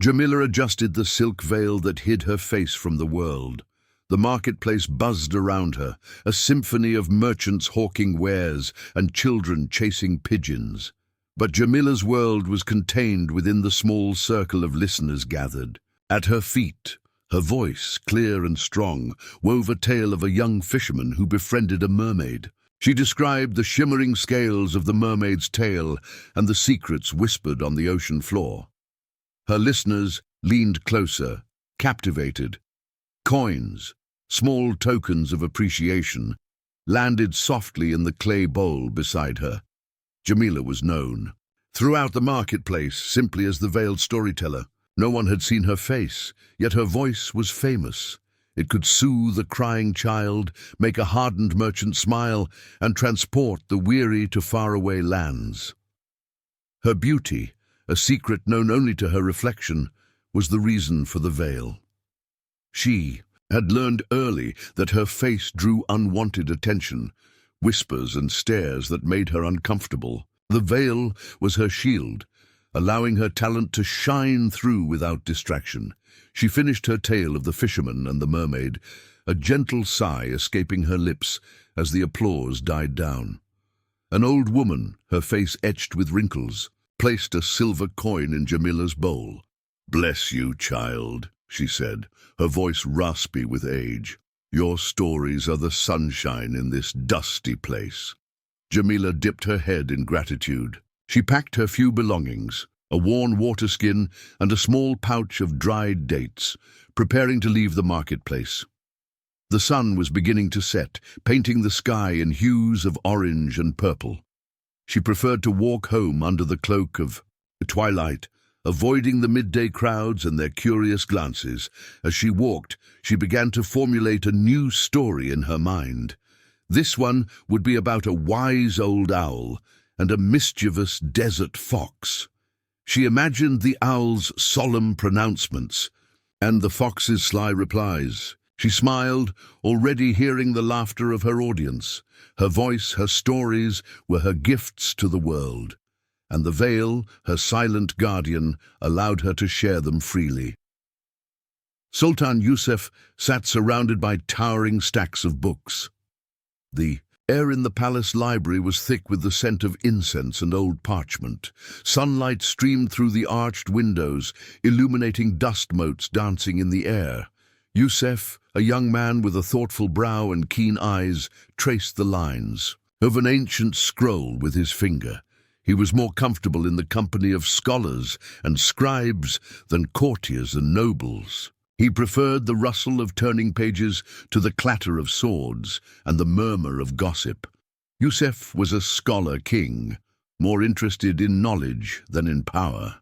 Jamila adjusted the silk veil that hid her face from the world. The marketplace buzzed around her, a symphony of merchants hawking wares and children chasing pigeons. But Jamila's world was contained within the small circle of listeners gathered. At her feet, her voice, clear and strong, wove a tale of a young fisherman who befriended a mermaid. She described the shimmering scales of the mermaid's tail and the secrets whispered on the ocean floor. Her listeners leaned closer, captivated. Coins, small tokens of appreciation, landed softly in the clay bowl beside her. Jamila was known throughout the marketplace simply as the veiled storyteller. No one had seen her face, yet her voice was famous. It could soothe a crying child, make a hardened merchant smile, and transport the weary to faraway lands. Her beauty, a secret known only to her reflection, was the reason for the veil. She had learned early that her face drew unwanted attention, whispers and stares that made her uncomfortable. The veil was her shield, allowing her talent to shine through without distraction. She finished her tale of the fisherman and the mermaid, a gentle sigh escaping her lips as the applause died down. An old woman, her face etched with wrinkles, placed a silver coin in Jamila's bowl. "Bless you, child," she said, her voice raspy with age. "Your stories are the sunshine in this dusty place." Jamila dipped her head in gratitude. She packed her few belongings, a worn water skin and a small pouch of dried dates, preparing to leave the marketplace. The sun was beginning to set, painting the sky in hues of orange and purple. She preferred to walk home under the cloak of the twilight, avoiding the midday crowds and their curious glances. As she walked, she began to formulate a new story in her mind. This one would be about a wise old owl and a mischievous desert fox. She imagined the owl's solemn pronouncements and the fox's sly replies. She smiled, already hearing the laughter of her audience. Her voice, her stories were her gifts to the world, and the veil, her silent guardian, allowed her to share them freely. Sultan Yusuf sat surrounded by towering stacks of books. The air in the palace library was thick with the scent of incense and old parchment. Sunlight streamed through the arched windows, illuminating dust motes dancing in the air. Yusuf, a young man with a thoughtful brow and keen eyes, traced the lines of an ancient scroll with his finger. He was more comfortable in the company of scholars and scribes than courtiers and nobles. He preferred the rustle of turning pages to the clatter of swords and the murmur of gossip. Yusuf was a scholar king, more interested in knowledge than in power.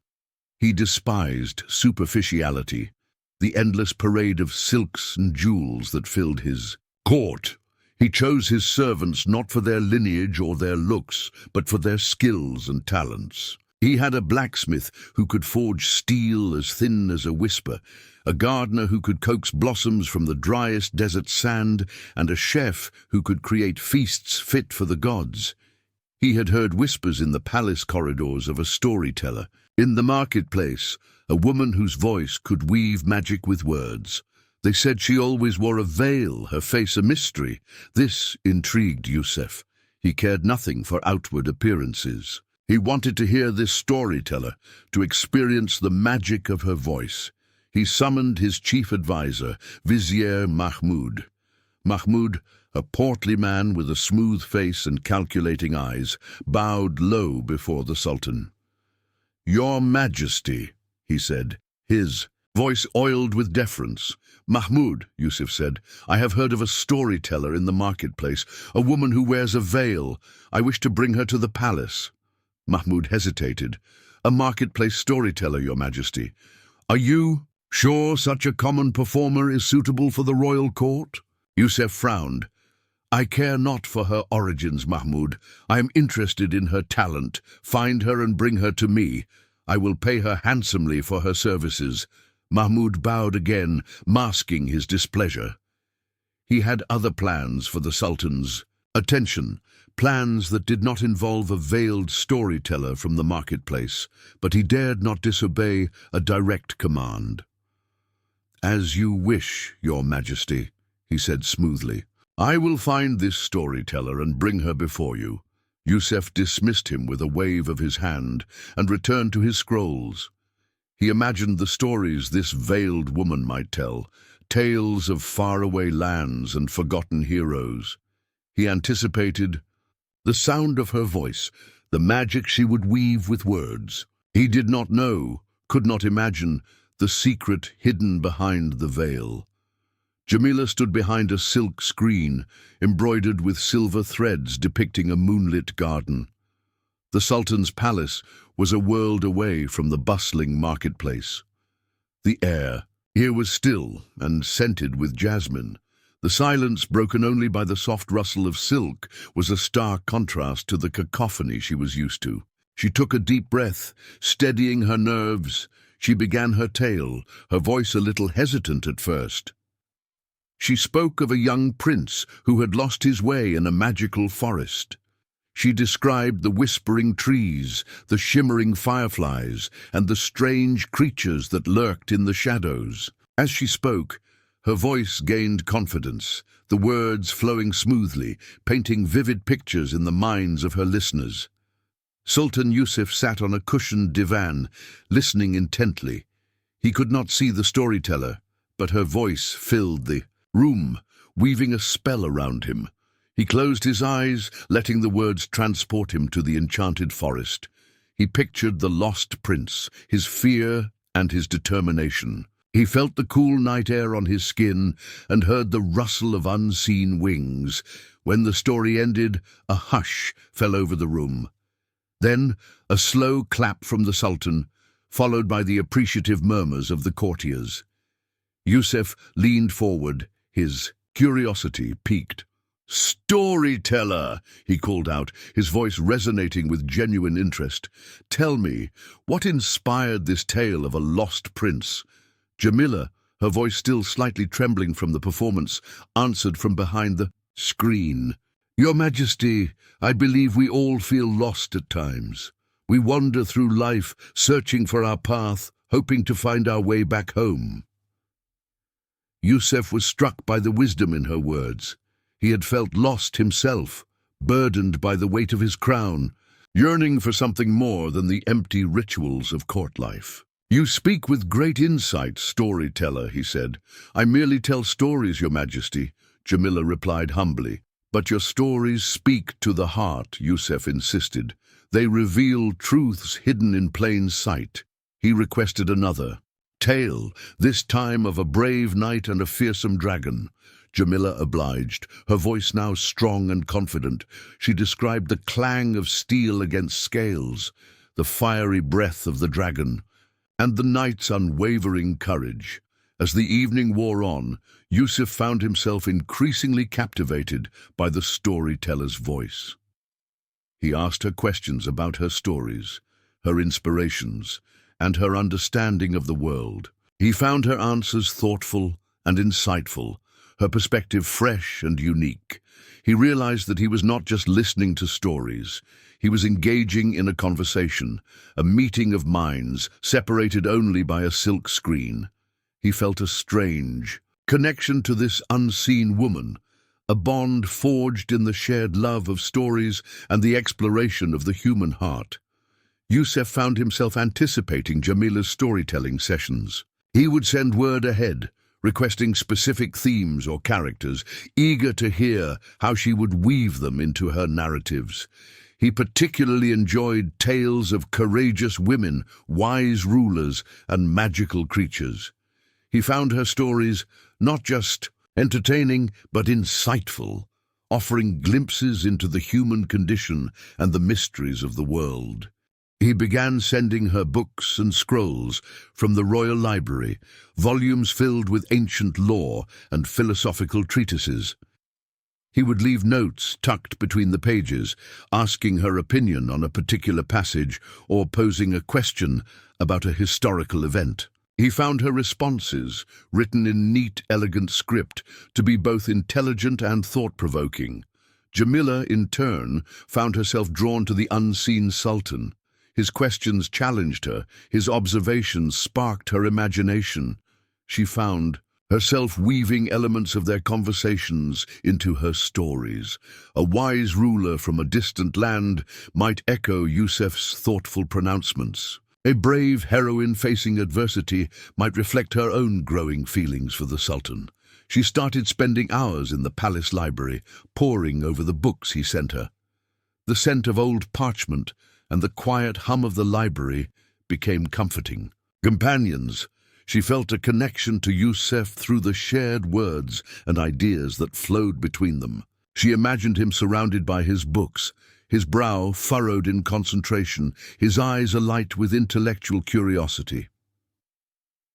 He despised superficiality, the endless parade of silks and jewels that filled his court. He chose his servants not for their lineage or their looks, but for their skills and talents. He had a blacksmith who could forge steel as thin as a whisper, a gardener who could coax blossoms from the driest desert sand, and a chef who could create feasts fit for the gods. He had heard whispers in the palace corridors of a storyteller. In the marketplace, a woman whose voice could weave magic with words. They said she always wore a veil, her face a mystery. This intrigued Yusuf. He cared nothing for outward appearances. He wanted to hear this storyteller, to experience the magic of her voice. He summoned his chief advisor, Vizier Mahmud. Mahmud, a portly man with a smooth face and calculating eyes, bowed low before the Sultan. "Your Majesty," he said, his voice oiled with deference. "Mahmud," Yusuf said, "I have heard of a storyteller in the marketplace, a woman who wears a veil. I wish to bring her to the palace." Mahmud hesitated. "A marketplace storyteller, Your Majesty. Are you sure such a common performer is suitable for the royal court?" Yusuf frowned. "I care not for her origins, Mahmud. I am interested in her talent. Find her and bring her to me. I will pay her handsomely for her services." Mahmud bowed again, masking his displeasure. He had other plans for the Sultan's Attention! Plans that did not involve a veiled storyteller from the marketplace, but he dared not disobey a direct command. "As you wish, Your Majesty," he said smoothly. "I will find this storyteller and bring her before you." Yusef dismissed him with a wave of his hand and returned to his scrolls. He imagined the stories this veiled woman might tell, tales of faraway lands and forgotten heroes. He anticipated the sound of her voice, the magic she would weave with words. He did not know, could not imagine, the secret hidden behind the veil. Jamila stood behind a silk screen, embroidered with silver threads depicting a moonlit garden. The Sultan's palace was a world away from the bustling marketplace. The air here was still and scented with jasmine. The silence, broken only by the soft rustle of silk, was a stark contrast to the cacophony she was used to. She took a deep breath, steadying her nerves. She began her tale, her voice a little hesitant at first. She spoke of a young prince who had lost his way in a magical forest. She described the whispering trees, the shimmering fireflies, and the strange creatures that lurked in the shadows. As she spoke, her voice gained confidence, the words flowing smoothly, painting vivid pictures in the minds of her listeners. Sultan Yusuf sat on a cushioned divan, listening intently. He could not see the storyteller, but her voice filled the room, weaving a spell around him. He closed his eyes, letting the words transport him to the enchanted forest. He pictured the lost prince, his fear and his determination. He felt the cool night air on his skin and heard the rustle of unseen wings. When the story ended, a hush fell over the room. Then a slow clap from the Sultan, followed by the appreciative murmurs of the courtiers. Yusuf leaned forward, his curiosity piqued. "Storyteller," he called out, his voice resonating with genuine interest. "Tell me, what inspired this tale of a lost prince?" Jamila, her voice still slightly trembling from the performance, answered from behind the screen. "Your Majesty, I believe we all feel lost at times. We wander through life, searching for our path, hoping to find our way back home." Yusuf was struck by the wisdom in her words. He had felt lost himself, burdened by the weight of his crown, yearning for something more than the empty rituals of court life. "You speak with great insight, storyteller," he said. "I merely tell stories, Your Majesty," Jamila replied humbly. "But your stories speak to the heart," Yusuf insisted. "They reveal truths hidden in plain sight." He requested another tale, this time of a brave knight and a fearsome dragon. Jamila obliged, her voice now strong and confident. She described the clang of steel against scales, the fiery breath of the dragon, and the knight's unwavering courage. As the evening wore on, Yusuf found himself increasingly captivated by the storyteller's voice. He asked her questions about her stories, her inspirations, and her understanding of the world. He found her answers thoughtful and insightful, her perspective fresh and unique. He realized that he was not just listening to stories. He was engaging in a conversation, a meeting of minds separated only by a silk screen. He felt a strange connection to this unseen woman, a bond forged in the shared love of stories and the exploration of the human heart. Yusuf found himself anticipating Jamila's storytelling sessions. He would send word ahead, requesting specific themes or characters, eager to hear how she would weave them into her narratives. He particularly enjoyed tales of courageous women, wise rulers, and magical creatures. He found her stories not just entertaining, but insightful, offering glimpses into the human condition and the mysteries of the world. He began sending her books and scrolls from the royal library, volumes filled with ancient lore and philosophical treatises. He would leave notes tucked between the pages, asking her opinion on a particular passage or posing a question about a historical event. He found her responses, written in neat, elegant script, to be both intelligent and thought-provoking. Jamila, in turn, found herself drawn to the unseen Sultan. His questions challenged her, his observations sparked her imagination. She found herself weaving elements of their conversations into her stories. A wise ruler from a distant land might echo Yusef's thoughtful pronouncements. A brave heroine facing adversity might reflect her own growing feelings for the Sultan. She started spending hours in the palace library, poring over the books he sent her. The scent of old parchment and the quiet hum of the library became comforting. Companions, she felt a connection to Yusef through the shared words and ideas that flowed between them. She imagined him surrounded by his books, his brow furrowed in concentration, his eyes alight with intellectual curiosity.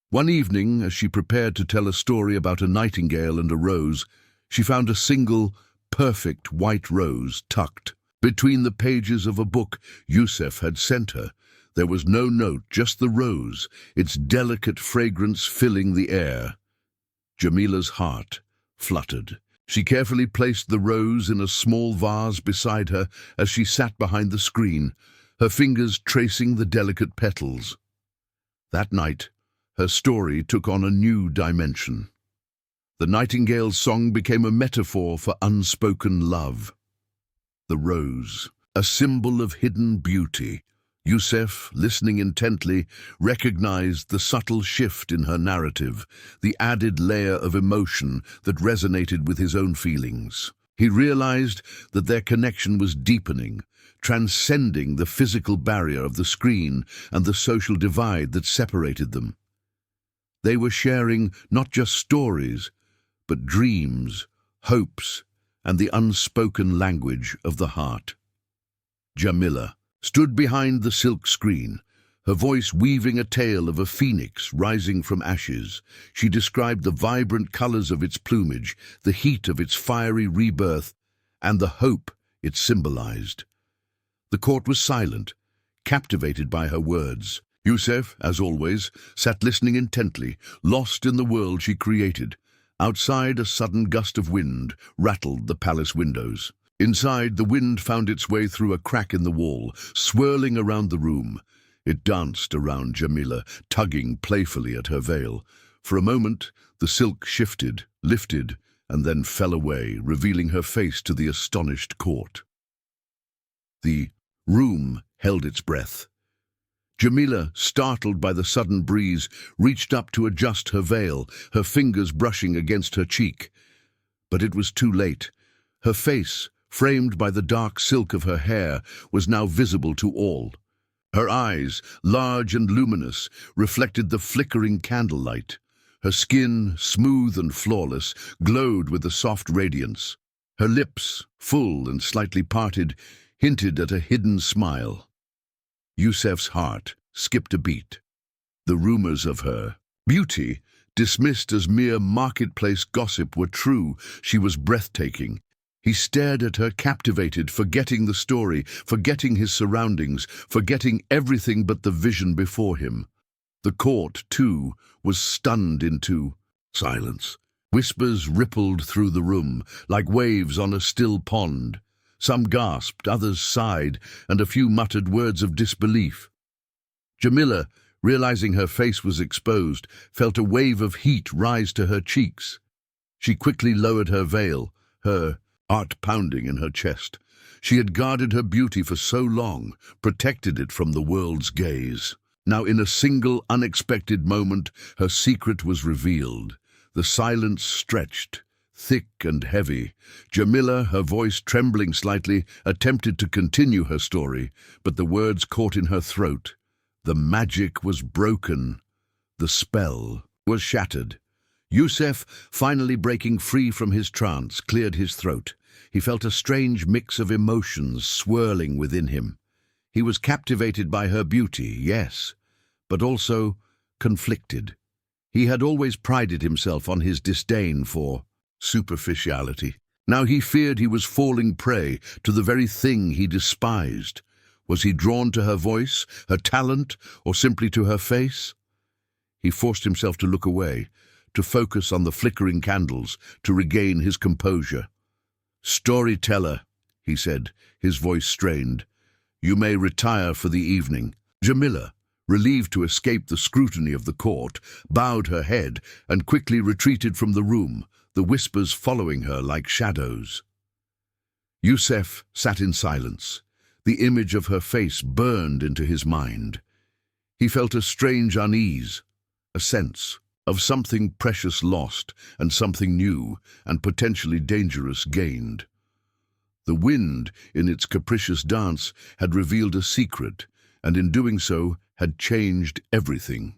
One evening, as she prepared to tell a story about a nightingale and a rose, she found a single, perfect white rose tucked between the pages of a book Yusef had sent her. There was no note, just the rose, its delicate fragrance filling the air. Jamila's heart fluttered. She carefully placed the rose in a small vase beside her as she sat behind the screen, her fingers tracing the delicate petals. That night, her story took on a new dimension. The nightingale's song became a metaphor for unspoken love. The rose, a symbol of hidden beauty. Yusef, listening intently, recognized the subtle shift in her narrative, the added layer of emotion that resonated with his own feelings. He realized that their connection was deepening, transcending the physical barrier of the screen and the social divide that separated them. They were sharing not just stories, but dreams, hopes, and the unspoken language of the heart. Jamila stood behind the silk screen, her voice weaving a tale of a phoenix rising from ashes. She described the vibrant colors of its plumage, the heat of its fiery rebirth, and the hope it symbolized. The court was silent, captivated by her words. Yusef, as always, sat listening intently, lost in the world she created. Outside, a sudden gust of wind rattled the palace windows. Inside, the wind found its way through a crack in the wall, swirling around the room. It danced around Jamila, tugging playfully at her veil. For a moment, the silk shifted, lifted, and then fell away, revealing her face to the astonished court. The room held its breath. Jamila, startled by the sudden breeze, reached up to adjust her veil, her fingers brushing against her cheek. But it was too late. Her face, framed by the dark silk of her hair, was now visible to all. Her eyes, large and luminous, reflected the flickering candlelight. Her skin, smooth and flawless, glowed with a soft radiance. Her lips, full and slightly parted, hinted at a hidden smile. Yusef's heart skipped a beat. The rumors of her beauty, dismissed as mere marketplace gossip, were true. She was breathtaking. He stared at her, captivated, forgetting the story, forgetting his surroundings, forgetting everything but the vision before him. The court, too, was stunned into silence. Whispers rippled through the room, like waves on a still pond. Some gasped, others sighed, and a few muttered words of disbelief. Jamila, realizing her face was exposed, felt a wave of heat rise to her cheeks. She quickly lowered her veil, her heart pounding in her chest. She had guarded her beauty for so long, protected it from the world's gaze. Now, in a single, unexpected moment, her secret was revealed. The silence stretched, thick and heavy. Jamila, her voice trembling slightly, attempted to continue her story, but the words caught in her throat. The magic was broken. The spell was shattered. Yusef, finally breaking free from his trance, cleared his throat. He felt a strange mix of emotions swirling within him. He was captivated by her beauty, yes, but also conflicted. He had always prided himself on his disdain for superficiality. Now he feared he was falling prey to the very thing he despised. Was he drawn to her voice, her talent, or simply to her face? He forced himself to look away, to focus on the flickering candles, to regain his composure. "Storyteller," he said, his voice strained. "You may retire for the evening." Jamila, relieved to escape the scrutiny of the court, bowed her head and quickly retreated from the room, the whispers following her like shadows. Yusuf sat in silence. The image of her face burned into his mind. He felt a strange unease, a sense of something precious lost and something new and potentially dangerous gained. The wind, in its capricious dance, had revealed a secret, and in doing so had changed everything.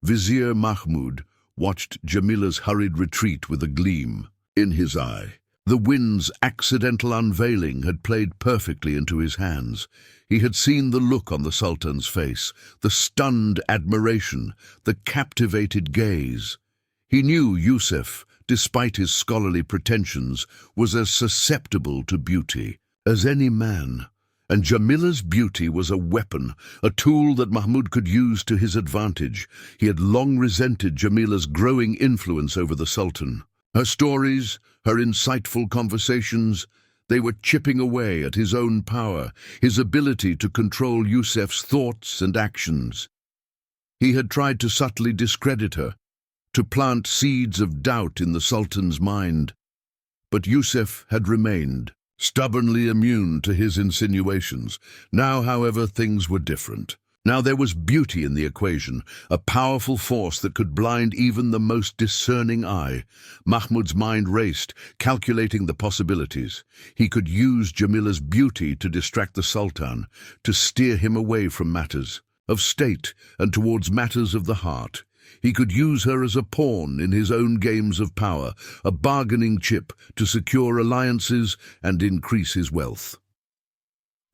Vizier Mahmud watched Jamila's hurried retreat with a gleam in his eye. The wind's accidental unveiling had played perfectly into his hands. He had seen the look on the Sultan's face, the stunned admiration, the captivated gaze. He knew Yusuf, despite his scholarly pretensions, was as susceptible to beauty as any man. And Jamila's beauty was a weapon, a tool that Mahmud could use to his advantage. He had long resented Jamila's growing influence over the Sultan. Her stories, her insightful conversations, they were chipping away at his own power, his ability to control Yusuf's thoughts and actions. He had tried to subtly discredit her, to plant seeds of doubt in the Sultan's mind. But Yusuf had remained, stubbornly immune to his insinuations. Now, however, things were different. Now there was beauty in the equation, a powerful force that could blind even the most discerning eye. Mahmud's mind raced, calculating the possibilities. He could use Jamila's beauty to distract the Sultan, to steer him away from matters of state and towards matters of the heart. He could use her as a pawn in his own games of power, a bargaining chip to secure alliances and increase his wealth.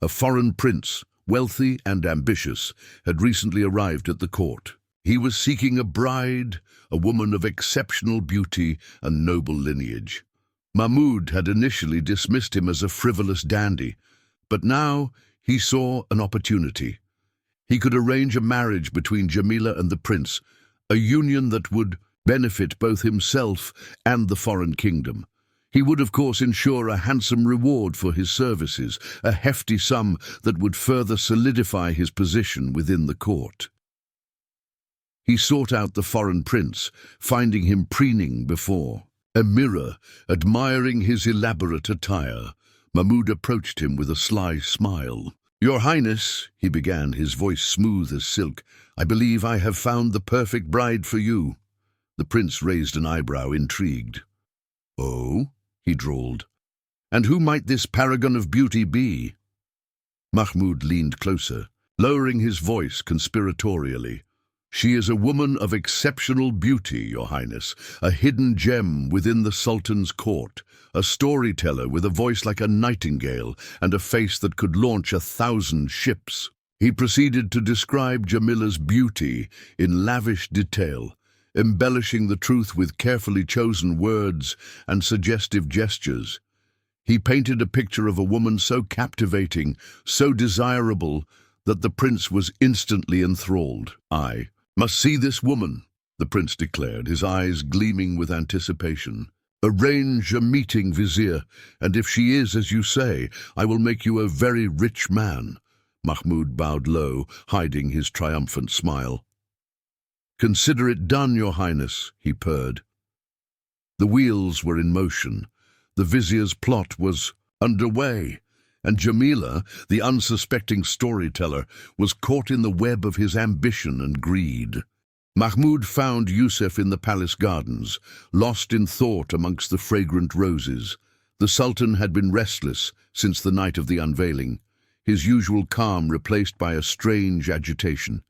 A foreign prince, wealthy and ambitious, had recently arrived at the court. He was seeking a bride, a woman of exceptional beauty and noble lineage. Mahmud had initially dismissed him as a frivolous dandy, but now he saw an opportunity. He could arrange a marriage between Jamila and the prince, a union that would benefit both himself and the foreign kingdom. He would, of course, ensure a handsome reward for his services, a hefty sum that would further solidify his position within the court. He sought out the foreign prince, finding him preening before a mirror, admiring his elaborate attire. Mahmud approached him with a sly smile. "Your Highness," he began, his voice smooth as silk, "I believe I have found the perfect bride for you." The prince raised an eyebrow, intrigued. "Oh?" he drawled. "And who might this paragon of beauty be?" Mahmud leaned closer, lowering his voice conspiratorially. "She is a woman of exceptional beauty, Your Highness, a hidden gem within the Sultan's court, a storyteller with a voice like a nightingale and a face that could launch 1,000 ships." He proceeded to describe Jamila's beauty in lavish detail, embellishing the truth with carefully chosen words and suggestive gestures. He painted a picture of a woman so captivating, so desirable, that the prince was instantly enthralled. "I must see this woman," the prince declared, his eyes gleaming with anticipation. "Arrange a meeting, Vizier, and if she is as you say, I will make you a very rich man." Mahmud bowed low, hiding his triumphant smile. "Consider it done, Your Highness," he purred. The wheels were in motion. The vizier's plot was underway, and Jamila, the unsuspecting storyteller, was caught in the web of his ambition and greed. Mahmud found Yusuf in the palace gardens, lost in thought amongst the fragrant roses. The Sultan had been restless since the night of the unveiling, his usual calm replaced by a strange agitation.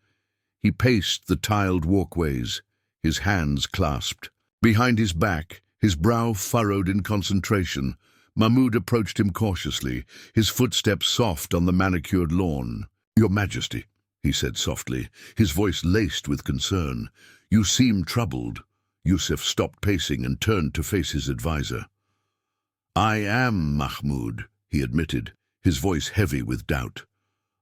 He paced the tiled walkways, his hands clasped. Behind his back, his brow furrowed in concentration, Mahmud approached him cautiously, his footsteps soft on the manicured lawn. "Your Majesty," he said softly, his voice laced with concern. "You seem troubled." Yusuf stopped pacing and turned to face his advisor. "I am, Mahmud," he admitted, his voice heavy with doubt.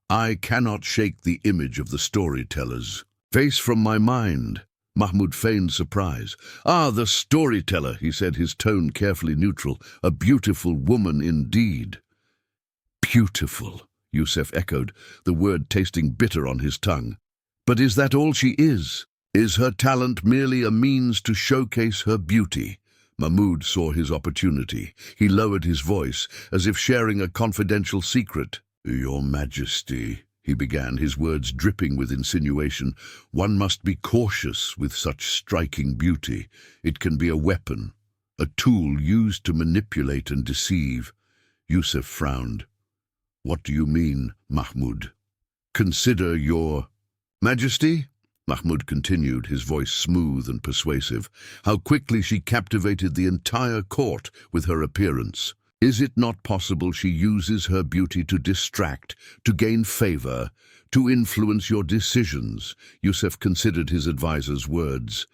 "I cannot shake the image of the storyteller's face from my mind." Mahmud feigned surprise. "Ah, the storyteller," he said, his tone carefully neutral. "A beautiful woman indeed." Beautiful, Yusuf echoed, the word tasting bitter on his tongue. But is that all she is? Is her talent merely a means to showcase her beauty? Mahmud saw his opportunity. He lowered his voice, as if sharing a confidential secret. Your Majesty, he began, his words dripping with insinuation. One must be cautious with such striking beauty. It can be a weapon, a tool used to manipulate and deceive. Yusuf frowned. What do you mean, Mahmud? Consider your Majesty? Mahmud continued, his voice smooth and persuasive. How quickly she captivated the entire court with her appearance. Is it not possible she uses her beauty to distract, to gain favor, to influence your decisions? Yusuf considered his advisor's words.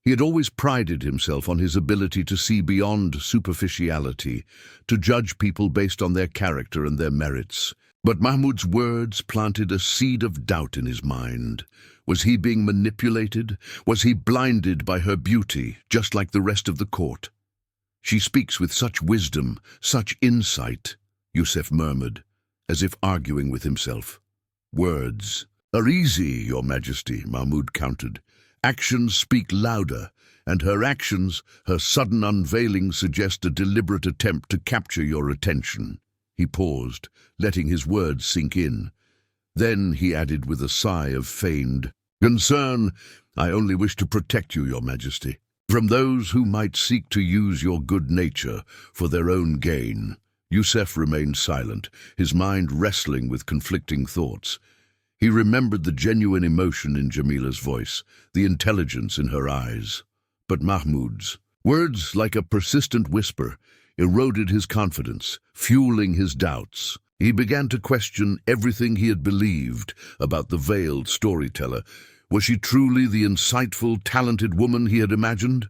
He had always prided himself on his ability to see beyond superficiality, to judge people based on their character and their merits. But Mahmud's words planted a seed of doubt in his mind. Was he being manipulated? Was he blinded by her beauty, just like the rest of the court? She speaks with such wisdom, such insight, Yusuf murmured, as if arguing with himself. Words are easy, Your Majesty, Mahmud countered. Actions speak louder, and her actions, her sudden unveiling, suggest a deliberate attempt to capture your attention. He paused, letting his words sink in. Then he added with a sigh of feigned concern, I only wish to protect you, Your Majesty, from those who might seek to use your good nature for their own gain. Yusuf remained silent, his mind wrestling with conflicting thoughts. He remembered the genuine emotion in Jamila's voice, the intelligence in her eyes. But Mahmud's words, like a persistent whisper, eroded his confidence, fueling his doubts. He began to question everything he had believed about the veiled storyteller. Was she truly the insightful, talented woman he had imagined?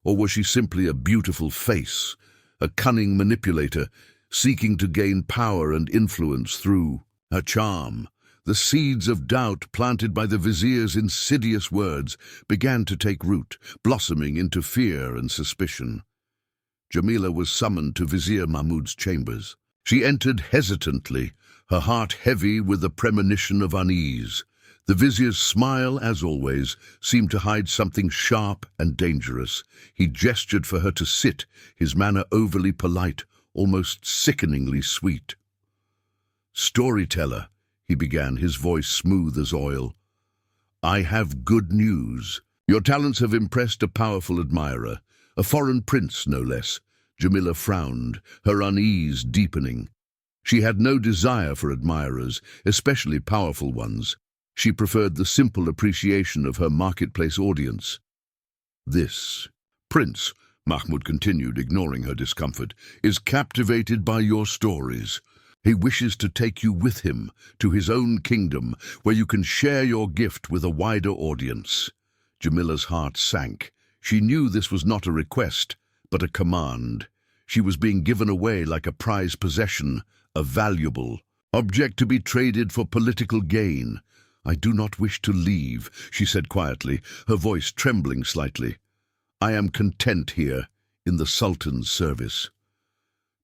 Or was she simply a beautiful face, a cunning manipulator, seeking to gain power and influence through her charm? The seeds of doubt planted by the vizier's insidious words began to take root, blossoming into fear and suspicion. Jamila was summoned to Vizier Mahmud's chambers. She entered hesitantly, her heart heavy with a premonition of unease. The vizier's smile, as always, seemed to hide something sharp and dangerous. He gestured for her to sit, his manner overly polite, almost sickeningly sweet. Storyteller, he began, his voice smooth as oil. I have good news. Your talents have impressed a powerful admirer, a foreign prince, no less. Jamila frowned, her unease deepening. She had no desire for admirers, especially powerful ones. She preferred the simple appreciation of her marketplace audience. This prince, Mahmud continued, ignoring her discomfort, is captivated by your stories. He wishes to take you with him to his own kingdom, where you can share your gift with a wider audience. Jamila's heart sank. She knew this was not a request, but a command. She was being given away like a prized possession, a valuable object to be traded for political gain. I do not wish to leave, she said quietly, her voice trembling slightly. I am content here, in the Sultan's service.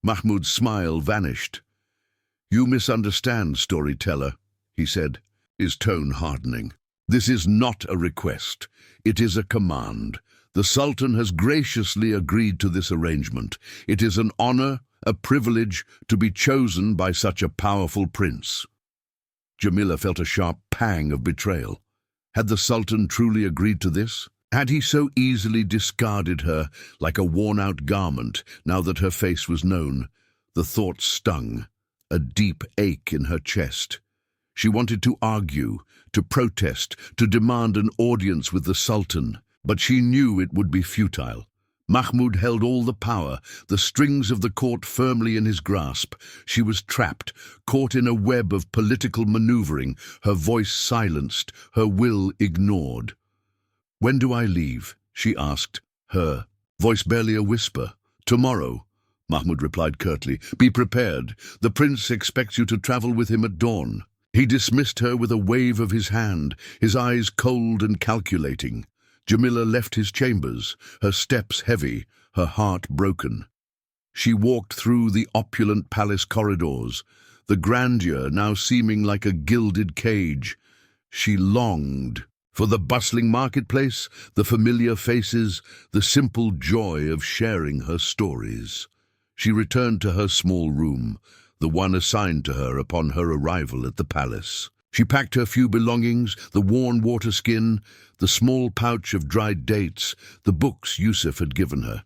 Mahmud's smile vanished. You misunderstand, storyteller, he said, his tone hardening. This is not a request. It is a command. The Sultan has graciously agreed to this arrangement. It is an honor, a privilege, to be chosen by such a powerful prince. Jamila felt a sharp pang of betrayal. Had the Sultan truly agreed to this? Had he so easily discarded her like a worn-out garment now that her face was known? The thought stung, a deep ache in her chest. She wanted to argue, to protest, to demand an audience with the Sultan, but she knew it would be futile. Mahmud held all the power, the strings of the court firmly in his grasp. She was trapped, caught in a web of political maneuvering, her voice silenced, her will ignored. When do I leave? She asked, her voice barely a whisper. Tomorrow, Mahmud replied curtly. Be prepared. The prince expects you to travel with him at dawn. He dismissed her with a wave of his hand, his eyes cold and calculating. Jamila left his chambers, her steps heavy, her heart broken. She walked through the opulent palace corridors, the grandeur now seeming like a gilded cage. She longed for the bustling marketplace, the familiar faces, the simple joy of sharing her stories. She returned to her small room, the one assigned to her upon her arrival at the palace. She packed her few belongings, the worn water skin, the small pouch of dried dates, the books Yusuf had given her.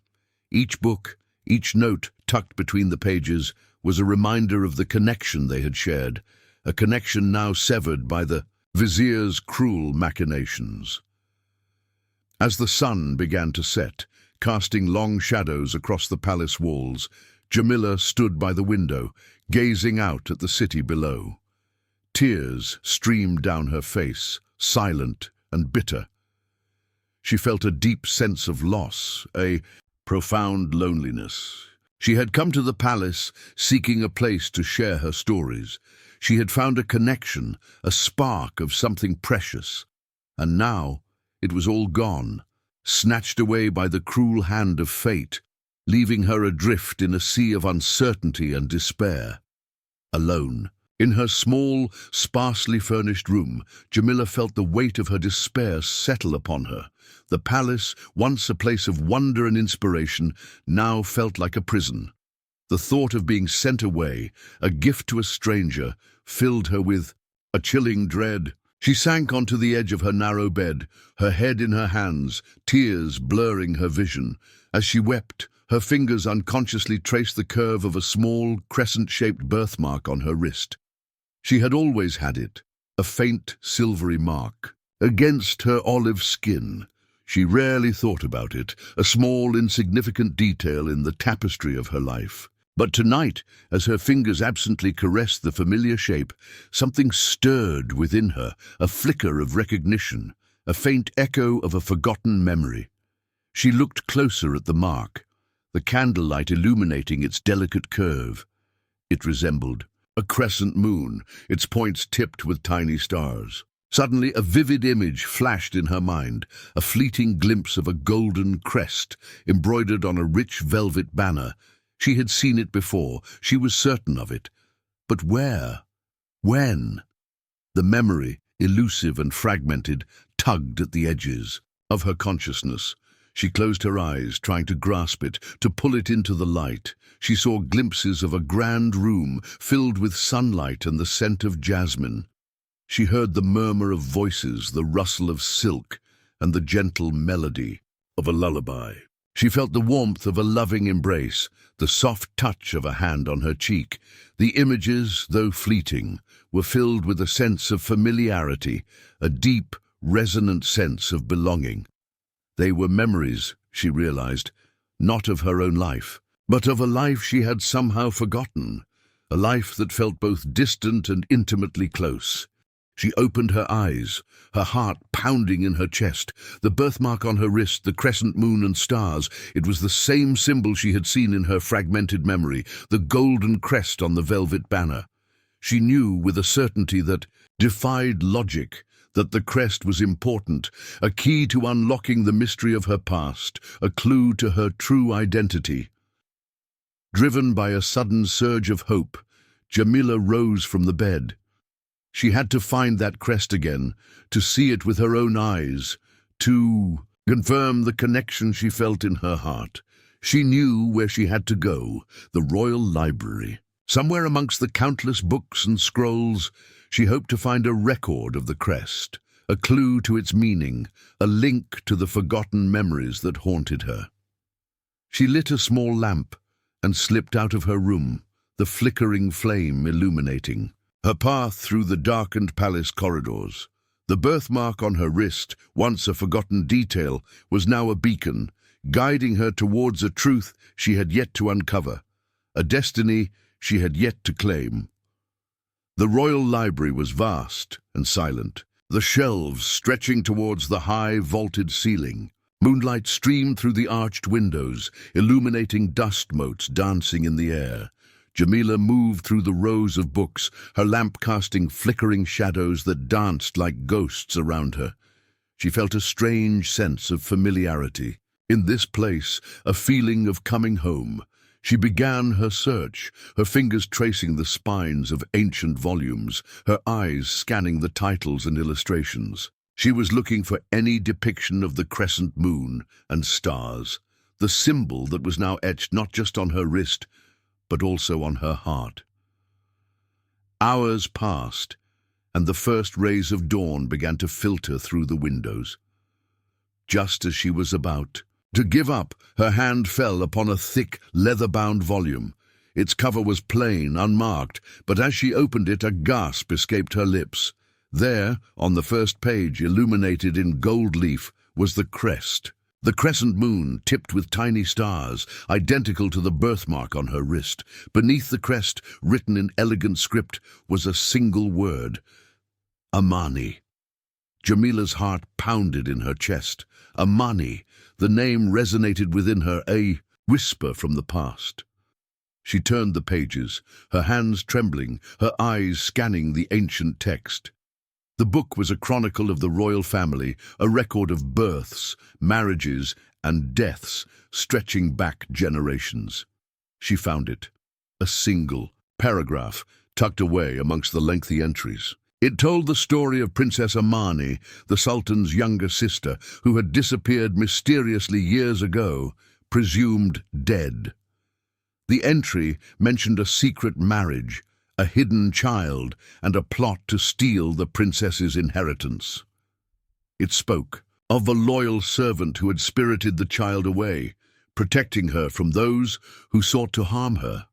Each book, each note tucked between the pages, was a reminder of the connection they had shared, a connection now severed by the vizier's cruel machinations. As the sun began to set, casting long shadows across the palace walls, Jamila stood by the window, gazing out at the city below. Tears streamed down her face, silent and bitter. She felt a deep sense of loss, a profound loneliness. She had come to the palace seeking a place to share her stories. She had found a connection, a spark of something precious. And now it was all gone, snatched away by the cruel hand of fate, leaving her adrift in a sea of uncertainty and despair. Alone, in her small, sparsely furnished room, Jamila felt the weight of her despair settle upon her. The palace, once a place of wonder and inspiration, now felt like a prison. The thought of being sent away, a gift to a stranger, filled her with a chilling dread. She sank onto the edge of her narrow bed, her head in her hands, tears blurring her vision. As she wept, her fingers unconsciously traced the curve of a small, crescent-shaped birthmark on her wrist. She had always had it, a faint, silvery mark, against her olive skin. She rarely thought about it, a small, insignificant detail in the tapestry of her life. But tonight, as her fingers absently caressed the familiar shape, something stirred within her, a flicker of recognition, a faint echo of a forgotten memory. She looked closer at the mark, the candlelight illuminating its delicate curve. It resembled a crescent moon, its points tipped with tiny stars. Suddenly, a vivid image flashed in her mind, a fleeting glimpse of a golden crest embroidered on a rich velvet banner. She had seen it before, she was certain of it. But where? When? The memory, elusive and fragmented, tugged at the edges of her consciousness. She closed her eyes, trying to grasp it, to pull it into the light. She saw glimpses of a grand room filled with sunlight and the scent of jasmine. She heard the murmur of voices, the rustle of silk, and the gentle melody of a lullaby. She felt the warmth of a loving embrace, the soft touch of a hand on her cheek. The images, though fleeting, were filled with a sense of familiarity, a deep, resonant sense of belonging. They were memories, she realized, not of her own life, but of a life she had somehow forgotten, a life that felt both distant and intimately close. She opened her eyes, her heart pounding in her chest. The birthmark on her wrist, the crescent moon and stars, it was the same symbol she had seen in her fragmented memory, the golden crest on the velvet banner. She knew with a certainty that defied logic, that the crest was important, a key to unlocking the mystery of her past, a clue to her true identity. Driven by a sudden surge of hope, Jamila rose from the bed. She had to find that crest again, to see it with her own eyes, to confirm the connection she felt in her heart. She knew where she had to go, the royal library. Somewhere amongst the countless books and scrolls, she hoped to find a record of the crest, a clue to its meaning, a link to the forgotten memories that haunted her. She lit a small lamp and slipped out of her room, the flickering flame illuminating her path through the darkened palace corridors. The birthmark on her wrist, once a forgotten detail, was now a beacon, guiding her towards a truth she had yet to uncover, a destiny she had yet to claim. The royal library was vast and silent, the shelves stretching towards the high, vaulted ceiling. Moonlight streamed through the arched windows, illuminating dust motes dancing in the air. Jamila moved through the rows of books, her lamp casting flickering shadows that danced like ghosts around her. She felt a strange sense of familiarity. In this place, a feeling of coming home. She began her search, her fingers tracing the spines of ancient volumes, her eyes scanning the titles and illustrations. She was looking for any depiction of the crescent moon and stars, the symbol that was now etched not just on her wrist, but also on her heart. Hours passed, and the first rays of dawn began to filter through the windows. Just as she was about to give up, her hand fell upon a thick, leather-bound volume. Its cover was plain, unmarked, but as she opened it, a gasp escaped her lips. There, on the first page, illuminated in gold leaf, was the crest. The crescent moon, tipped with tiny stars, identical to the birthmark on her wrist. Beneath the crest, written in elegant script, was a single word: Amani. Jamila's heart pounded in her chest. Amani. The name resonated within her, a whisper from the past. She turned the pages, her hands trembling, her eyes scanning the ancient text. The book was a chronicle of the royal family, a record of births, marriages, and deaths stretching back generations. She found it, a single paragraph tucked away amongst the lengthy entries. It told the story of Princess Amani, the Sultan's younger sister, who had disappeared mysteriously years ago, presumed dead. The entry mentioned a secret marriage, a hidden child, and a plot to steal the princess's inheritance. It spoke of a loyal servant who had spirited the child away, protecting her from those who sought to harm her.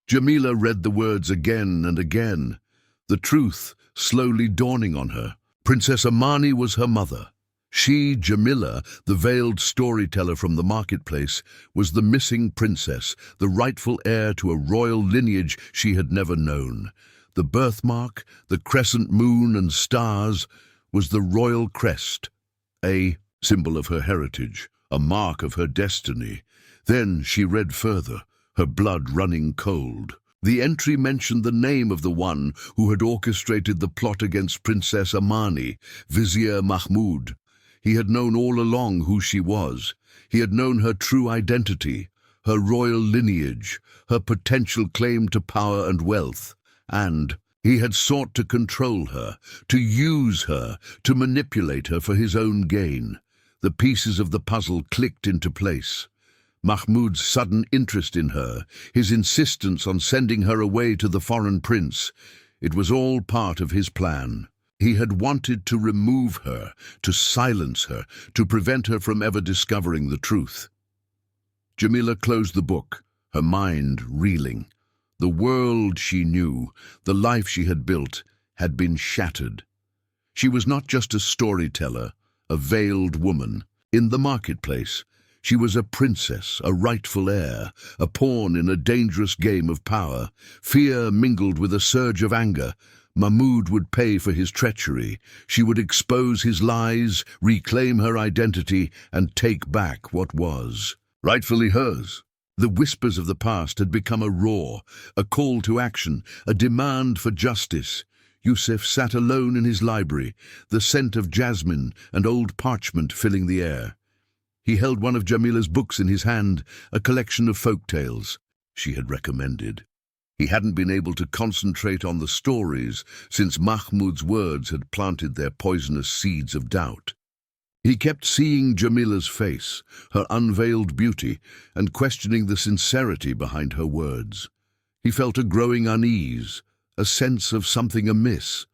Jamila read the words again and again, the truth slowly dawning on her. Princess Amani was her mother. She, Jamila, the veiled storyteller from the marketplace, was the missing princess, the rightful heir to a royal lineage she had never known. The birthmark, the crescent moon and stars, was the royal crest, a symbol of her heritage, a mark of her destiny. Then she read further, her blood running cold. The entry mentioned the name of the one who had orchestrated the plot against Princess Amani, Vizier Mahmud. He had known all along who she was. He had known her true identity, her royal lineage, her potential claim to power and wealth, and he had sought to control her, to use her, to manipulate her for his own gain. The pieces of the puzzle clicked into place. Mahmud's sudden interest in her, his insistence on sending her away to the foreign prince, it was all part of his plan. He had wanted to remove her, to silence her, to prevent her from ever discovering the truth. Jamila closed the book, her mind reeling. The world she knew, the life she had built, had been shattered. She was not just a storyteller, a veiled woman. In the marketplace, she was a princess, a rightful heir, a pawn in a dangerous game of power. Fear mingled with a surge of anger. Mahmud would pay for his treachery. She would expose his lies, reclaim her identity, and take back what was rightfully hers. The whispers of the past had become a roar, a call to action, a demand for justice. Yusuf sat alone in his library, the scent of jasmine and old parchment filling the air. He held one of Jamila's books in his hand, a collection of folk tales she had recommended. He hadn't been able to concentrate on the stories since Mahmud's words had planted their poisonous seeds of doubt. He kept seeing Jamila's face, her unveiled beauty, and questioning the sincerity behind her words. He felt a growing unease, a sense of something amiss.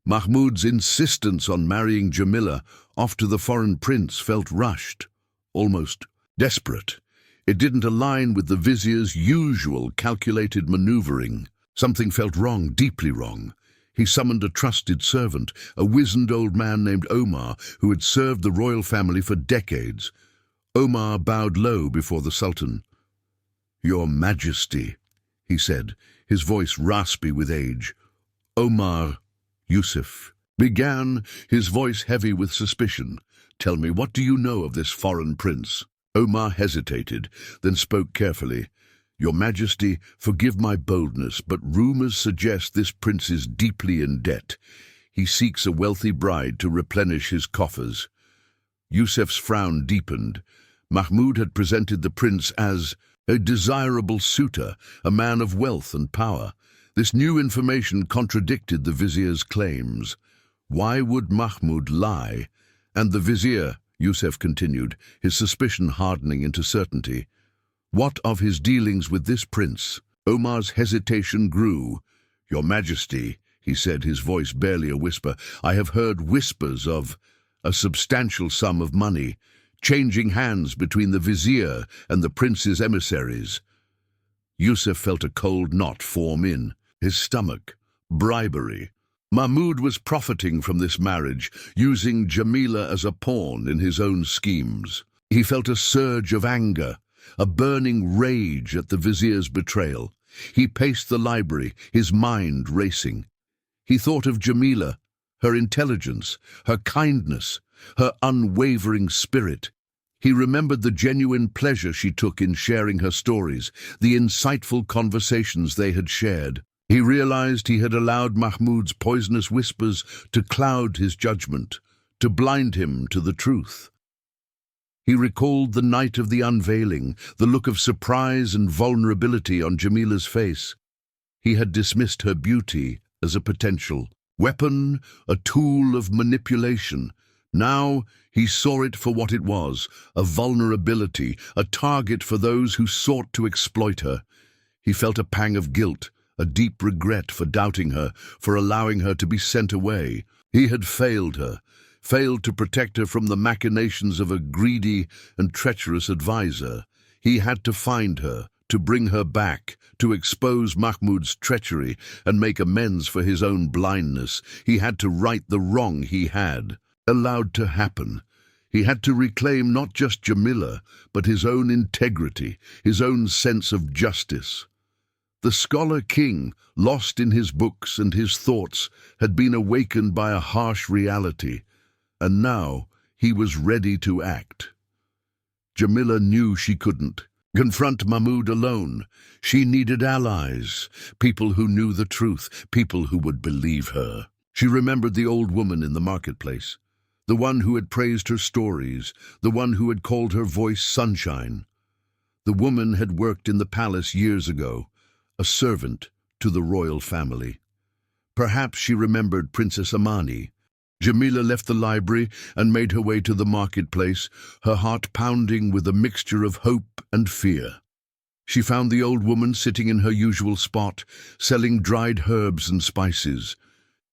Mahmud's insistence on marrying Jamila off to the foreign prince felt rushed, almost desperate. It didn't align with the vizier's usual calculated maneuvering. Something felt wrong, deeply wrong. He summoned a trusted servant, a wizened old man named Omar, who had served the royal family for decades. Omar bowed low before the Sultan. "Your Majesty," he said, his voice raspy with age. "Omar Yusuf," began, his voice heavy with suspicion. "Tell me, what do you know of this foreign prince?" Omar hesitated, then spoke carefully. "Your Majesty, forgive my boldness, but rumors suggest this prince is deeply in debt. He seeks a wealthy bride to replenish his coffers." Yusuf's frown deepened. Mahmud had presented the prince as a desirable suitor, a man of wealth and power. This new information contradicted the vizier's claims. Why would Mahmud lie? And the vizier, Yusuf continued, his suspicion hardening into certainty. What of his dealings with this prince? Omar's hesitation grew. Your Majesty, he said, his voice barely a whisper, I have heard whispers of a substantial sum of money, changing hands between the vizier and the prince's emissaries. Yusuf felt a cold knot form in his stomach. Bribery. Mahmud was profiting from this marriage, using Jamila as a pawn in his own schemes. He felt a surge of anger, a burning rage at the vizier's betrayal. He paced the library, his mind racing. He thought of Jamila, her intelligence, her kindness, her unwavering spirit. He remembered the genuine pleasure she took in sharing her stories, the insightful conversations they had shared. He realized he had allowed Mahmud's poisonous whispers to cloud his judgment, to blind him to the truth. He recalled the night of the unveiling, the look of surprise and vulnerability on Jamila's face. He had dismissed her beauty as a potential weapon, a tool of manipulation. Now he saw it for what it was, a vulnerability, a target for those who sought to exploit her. He felt a pang of guilt, a deep regret for doubting her, for allowing her to be sent away. He had failed her, failed to protect her from the machinations of a greedy and treacherous advisor. He had to find her, to bring her back, to expose Mahmud's treachery and make amends for his own blindness. He had to right the wrong he had allowed to happen. He had to reclaim not just Jamila, but his own integrity, his own sense of justice. The scholar king, lost in his books and his thoughts, had been awakened by a harsh reality, and now he was ready to act. Jamila knew she couldn't confront Mahmud alone. She needed allies, people who knew the truth, people who would believe her. She remembered the old woman in the marketplace, the one who had praised her stories, the one who had called her voice sunshine. The woman had worked in the palace years ago, a servant to the royal family. Perhaps she remembered Princess Amani. Jamila left the library and made her way to the marketplace, her heart pounding with a mixture of hope and fear. She found the old woman sitting in her usual spot, selling dried herbs and spices.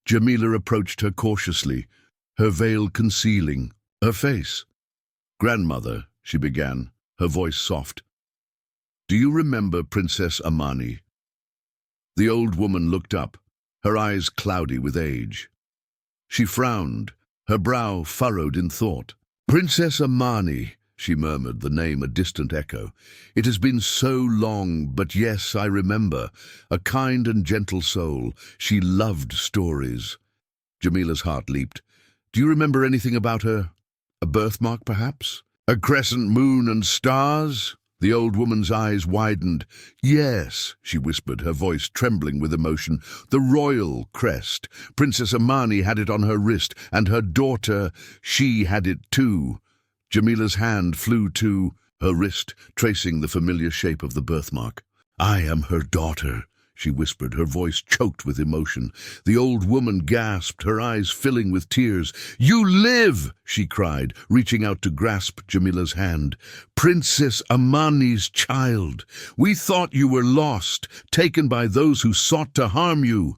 Jamila approached her cautiously, her veil concealing her face. "Grandmother," she began, her voice soft, "do you remember Princess Amani?" The old woman looked up, her eyes cloudy with age. She frowned, her brow furrowed in thought. "Princess Amani," she murmured, the name a distant echo. "It has been so long, but yes, I remember. A kind and gentle soul. She loved stories." Jamila's heart leaped. "Do you remember anything about her? A birthmark, perhaps? A crescent moon and stars?" The old woman's eyes widened. "Yes," she whispered, her voice trembling with emotion. "The royal crest. Princess Amani had it on her wrist, and her daughter, she had it too." Jamila's hand flew to her wrist, tracing the familiar shape of the birthmark. "I am her daughter," she whispered, her voice choked with emotion. The old woman gasped, her eyes filling with tears. "You live!" she cried, reaching out to grasp Jamila's hand. "Princess Amani's child! We thought you were lost, taken by those who sought to harm you."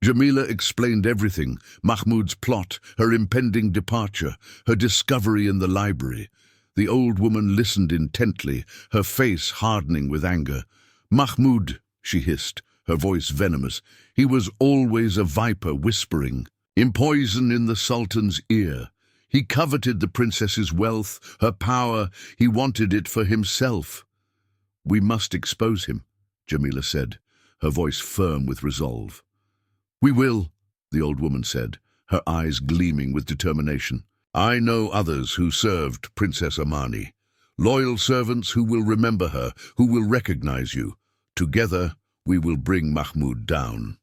Jamila explained everything, Mahmud's plot, her impending departure, her discovery in the library. The old woman listened intently, her face hardening with anger. "Mahmud," she hissed, her voice venomous. "He was always a viper whispering, poison in the Sultan's ear. He coveted the princess's wealth, her power. He wanted it for himself." "We must expose him," Jamila said, her voice firm with resolve. "We will," the old woman said, her eyes gleaming with determination. "I know others who served Princess Amani, loyal servants who will remember her, who will recognize you. Together, we will bring Mahmud down."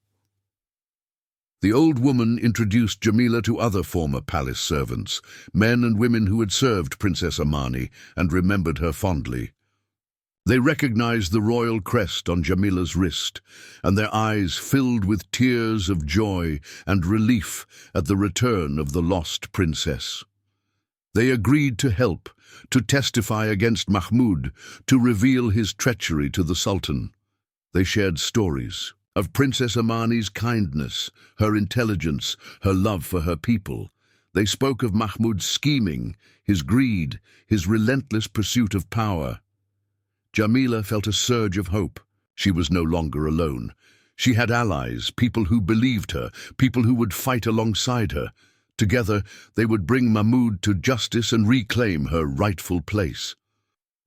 The old woman introduced Jamila to other former palace servants, men and women who had served Princess Amani and remembered her fondly. They recognized the royal crest on Jamila's wrist, and their eyes filled with tears of joy and relief at the return of the lost princess. They agreed to help, to testify against Mahmud, to reveal his treachery to the Sultan. They shared stories of Princess Amani's kindness, her intelligence, her love for her people. They spoke of Mahmud's scheming, his greed, his relentless pursuit of power. Jamila felt a surge of hope. She was no longer alone. She had allies, people who believed her, people who would fight alongside her. Together, they would bring Mahmud to justice and reclaim her rightful place.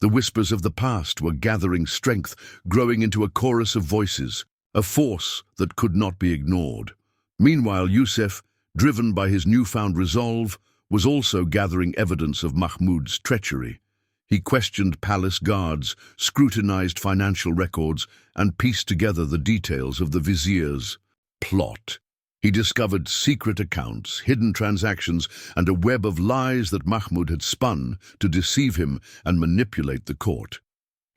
The whispers of the past were gathering strength, growing into a chorus of voices, a force that could not be ignored. Meanwhile, Yusuf, driven by his newfound resolve, was also gathering evidence of Mahmud's treachery. He questioned palace guards, scrutinized financial records, and pieced together the details of the vizier's plot. He discovered secret accounts, hidden transactions, and a web of lies that Mahmud had spun to deceive him and manipulate the court.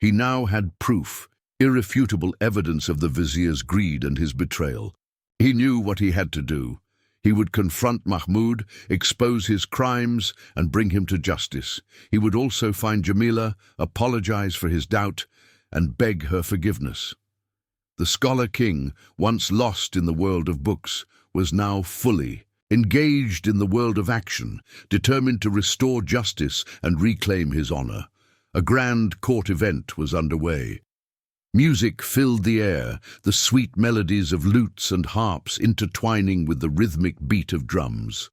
He now had proof, irrefutable evidence of the vizier's greed and his betrayal. He knew what he had to do. He would confront Mahmud, expose his crimes, and bring him to justice. He would also find Jamila, apologize for his doubt, and beg her forgiveness. The scholar king, once lost in the world of books, was now fully engaged in the world of action, determined to restore justice and reclaim his honor. A grand court event was underway. Music filled the air, the sweet melodies of lutes and harps intertwining with the rhythmic beat of drums.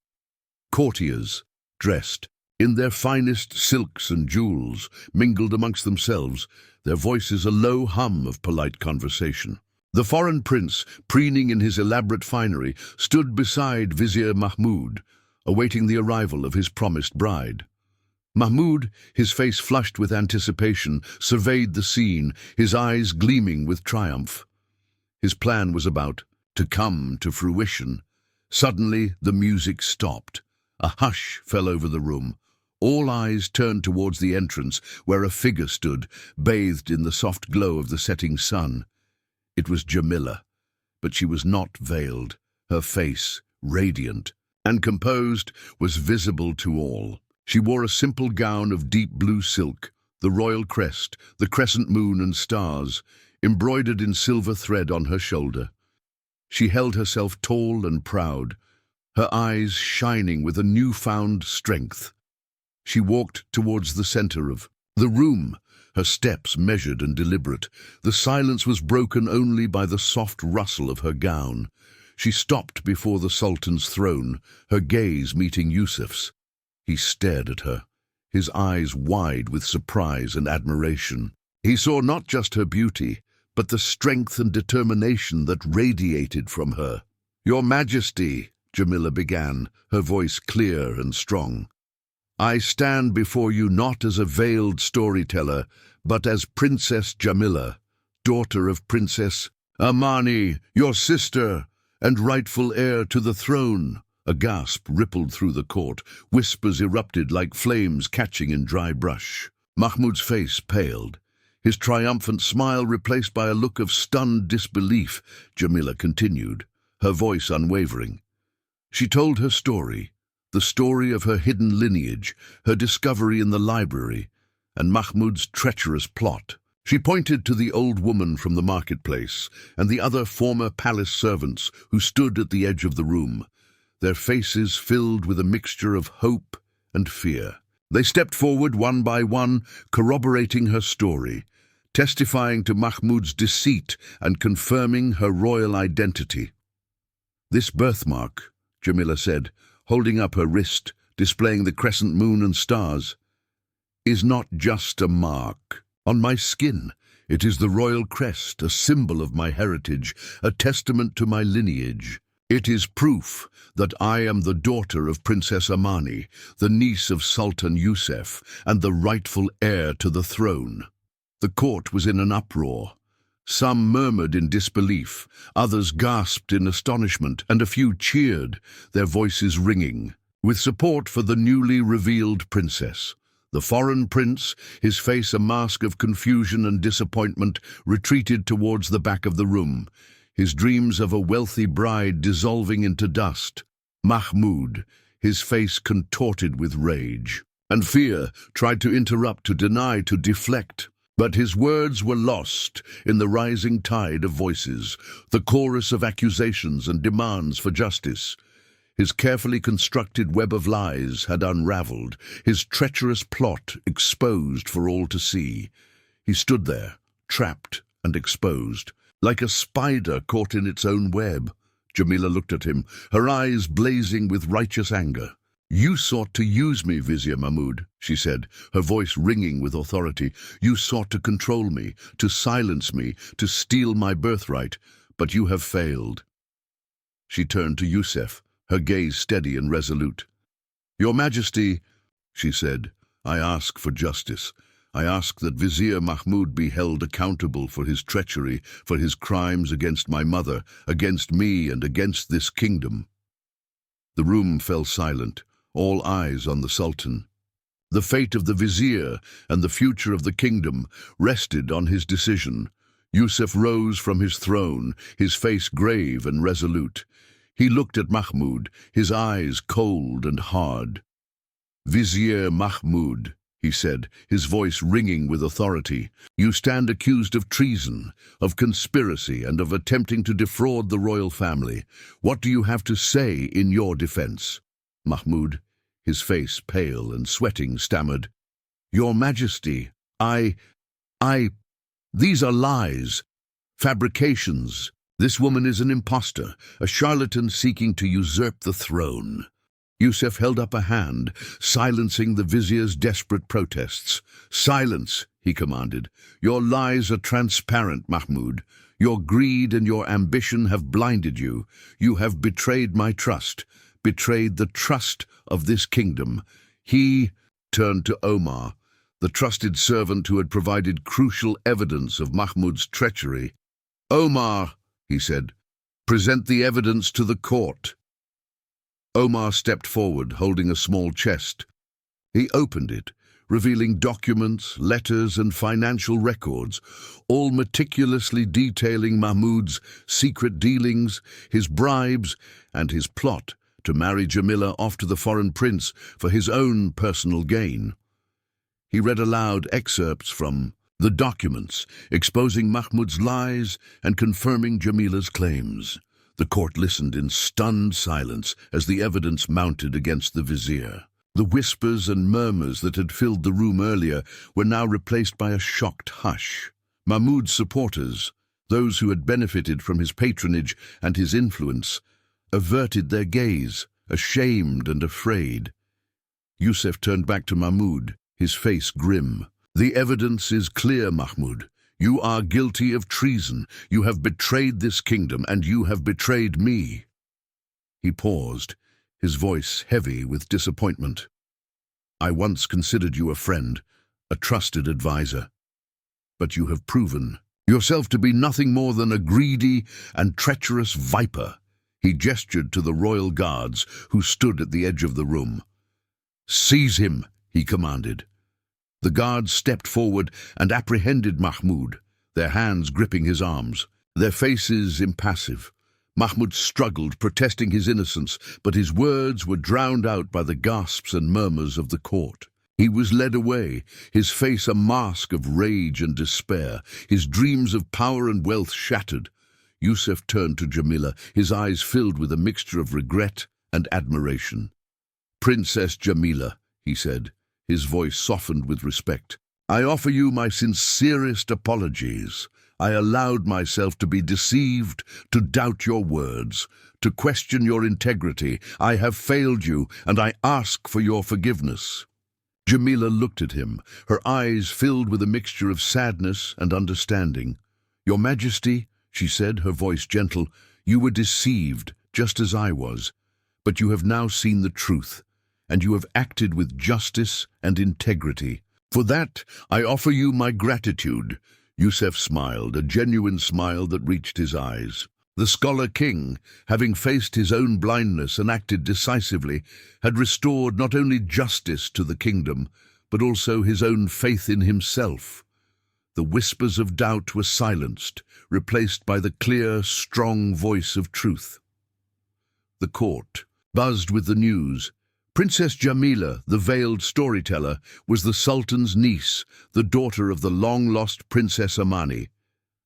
Courtiers, dressed in their finest silks and jewels, mingled amongst themselves, their voices a low hum of polite conversation. The foreign prince, preening in his elaborate finery, stood beside Vizier Mahmud, awaiting the arrival of his promised bride. Mahmud, his face flushed with anticipation, surveyed the scene, his eyes gleaming with triumph. His plan was about to come to fruition. Suddenly, the music stopped. A hush fell over the room. All eyes turned towards the entrance, where a figure stood, bathed in the soft glow of the setting sun. It was Jamila, but she was not veiled. Her face, radiant and composed, was visible to all. She wore a simple gown of deep blue silk, the royal crest, the crescent moon and stars, embroidered in silver thread on her shoulder. She held herself tall and proud, her eyes shining with a newfound strength. She walked towards the center of the room, her steps measured and deliberate. The silence was broken only by the soft rustle of her gown. She stopped before the Sultan's throne, her gaze meeting Yusuf's. He stared at her, his eyes wide with surprise and admiration. He saw not just her beauty, but the strength and determination that radiated from her. "Your Majesty," Jamila began, her voice clear and strong, "I stand before you not as a veiled storyteller, but as Princess Jamila, daughter of Princess Amani, your sister and rightful heir to the throne." A gasp rippled through the court. Whispers erupted like flames catching in dry brush. Mahmud's face paled, his triumphant smile replaced by a look of stunned disbelief. Jamila continued, her voice unwavering. She told her story, the story of her hidden lineage, her discovery in the library, and Mahmud's treacherous plot. She pointed to the old woman from the marketplace and the other former palace servants who stood at the edge of the room, their faces filled with a mixture of hope and fear. They stepped forward one by one, corroborating her story, testifying to Mahmud's deceit and confirming her royal identity. "This birthmark," Jamila said, holding up her wrist, displaying the crescent moon and stars, "is not just a mark on my skin. It is the royal crest, a symbol of my heritage, a testament to my lineage. It is proof that I am the daughter of Princess Amani, the niece of Sultan Yusuf, and the rightful heir to the throne." The court was in an uproar. Some murmured in disbelief, others gasped in astonishment, and a few cheered, their voices ringing with support for the newly revealed princess. The foreign prince, his face a mask of confusion and disappointment, retreated towards the back of the room, his dreams of a wealthy bride dissolving into dust. Mahmud, his face contorted with rage and fear, tried to interrupt, to deny, to deflect. But his words were lost in the rising tide of voices, the chorus of accusations and demands for justice. His carefully constructed web of lies had unraveled, his treacherous plot exposed for all to see. He stood there, trapped and exposed, like a spider caught in its own web. Jamila looked at him, her eyes blazing with righteous anger. "You sought to use me, Vizier Mahmud," she said, her voice ringing with authority. "You sought to control me, to silence me, to steal my birthright, but you have failed." She turned to Yusuf, her gaze steady and resolute. "Your Majesty," she said, "I ask for justice. I ask that Vizier Mahmud be held accountable for his treachery, for his crimes against my mother, against me, and against this kingdom." The room fell silent, all eyes on the Sultan. The fate of the Vizier and the future of the kingdom rested on his decision. Yusuf rose from his throne, his face grave and resolute. He looked at Mahmud, his eyes cold and hard. "Vizier Mahmud," he said, his voice ringing with authority, "you stand accused of treason, of conspiracy, and of attempting to defraud the royal family. What do you have to say in your defense?" Mahmud, his face pale and sweating, stammered, "Your Majesty, these are lies, fabrications. This woman is an impostor, a charlatan seeking to usurp the throne." Yusuf held up a hand, silencing the vizier's desperate protests. "Silence," he commanded. "Your lies are transparent, Mahmud. Your greed and your ambition have blinded you. You have betrayed my trust, betrayed the trust of this kingdom." He turned to Omar, the trusted servant who had provided crucial evidence of Mahmud's treachery. "Omar," he said, "present the evidence to the court." Omar stepped forward, holding a small chest. He opened it, revealing documents, letters, and financial records, all meticulously detailing Mahmud's secret dealings, his bribes, and his plot to marry Jamila off to the foreign prince for his own personal gain. He read aloud excerpts from the documents, exposing Mahmud's lies and confirming Jamila's claims. The court listened in stunned silence as the evidence mounted against the vizier. The whispers and murmurs that had filled the room earlier were now replaced by a shocked hush. Mahmud's supporters, those who had benefited from his patronage and his influence, averted their gaze, ashamed and afraid. Yusuf turned back to Mahmud, his face grim. "The evidence is clear, Mahmud. You are guilty of treason. You have betrayed this kingdom, and you have betrayed me." He paused, his voice heavy with disappointment. "I once considered you a friend, a trusted advisor. But you have proven yourself to be nothing more than a greedy and treacherous viper." He gestured to the royal guards who stood at the edge of the room. "Seize him," he commanded. The guards stepped forward and apprehended Mahmud, their hands gripping his arms, their faces impassive. Mahmud struggled, protesting his innocence, but his words were drowned out by the gasps and murmurs of the court. He was led away, his face a mask of rage and despair, his dreams of power and wealth shattered. Yusuf turned to Jamila, his eyes filled with a mixture of regret and admiration. "Princess Jamila," he said, his voice softened with respect, "I offer you my sincerest apologies. I allowed myself to be deceived, to doubt your words, to question your integrity. I have failed you, and I ask for your forgiveness." Jamila looked at him, her eyes filled with a mixture of sadness and understanding. "Your Majesty," she said, her voice gentle, "you were deceived, just as I was. But you have now seen the truth, and you have acted with justice and integrity. For that, I offer you my gratitude." Yusuf smiled, a genuine smile that reached his eyes. The scholar king, having faced his own blindness and acted decisively, had restored not only justice to the kingdom, but also his own faith in himself. The whispers of doubt were silenced, replaced by the clear, strong voice of truth. The court buzzed with the news. Princess Jamila, the veiled storyteller, was the Sultan's niece, the daughter of the long-lost Princess Amani.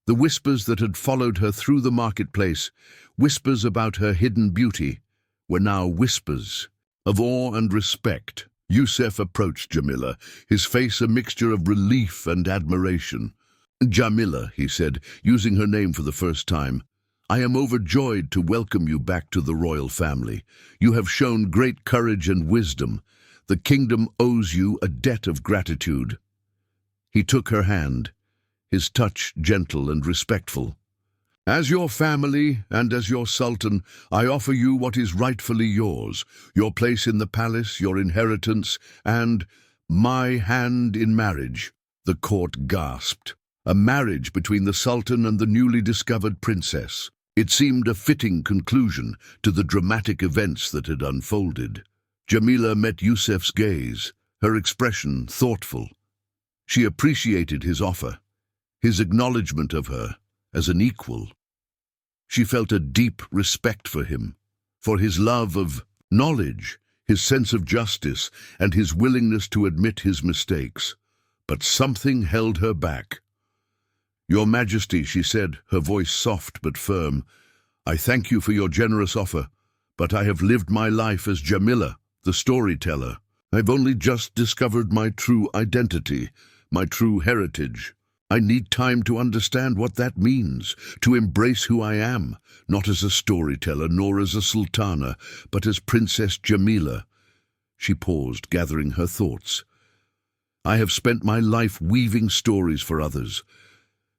The whispers that had followed her through the marketplace, whispers about her hidden beauty, were now whispers of awe and respect. Yusuf approached Jamila, his face a mixture of relief and admiration. "Jamila," he said, using her name for the first time, "I am overjoyed to welcome you back to the royal family. You have shown great courage and wisdom. The kingdom owes you a debt of gratitude." He took her hand, his touch gentle and respectful. "As your family and as your Sultan, I offer you what is rightfully yours, your place in the palace, your inheritance, and my hand in marriage." The court gasped. A marriage between the Sultan and the newly discovered princess. It seemed a fitting conclusion to the dramatic events that had unfolded. Jamila met Yusuf's gaze, her expression thoughtful. She appreciated his offer, his acknowledgement of her as an equal. She felt a deep respect for him, for his love of knowledge, his sense of justice, and his willingness to admit his mistakes. But something held her back. "Your Majesty," she said, her voice soft but firm, "I thank you for your generous offer, but I have lived my life as Jamila, the storyteller. I've only just discovered my true identity, my true heritage. I need time to understand what that means, to embrace who I am, not as a storyteller nor as a sultana, but as Princess Jamila." She paused, gathering her thoughts. "I have spent my life weaving stories for others.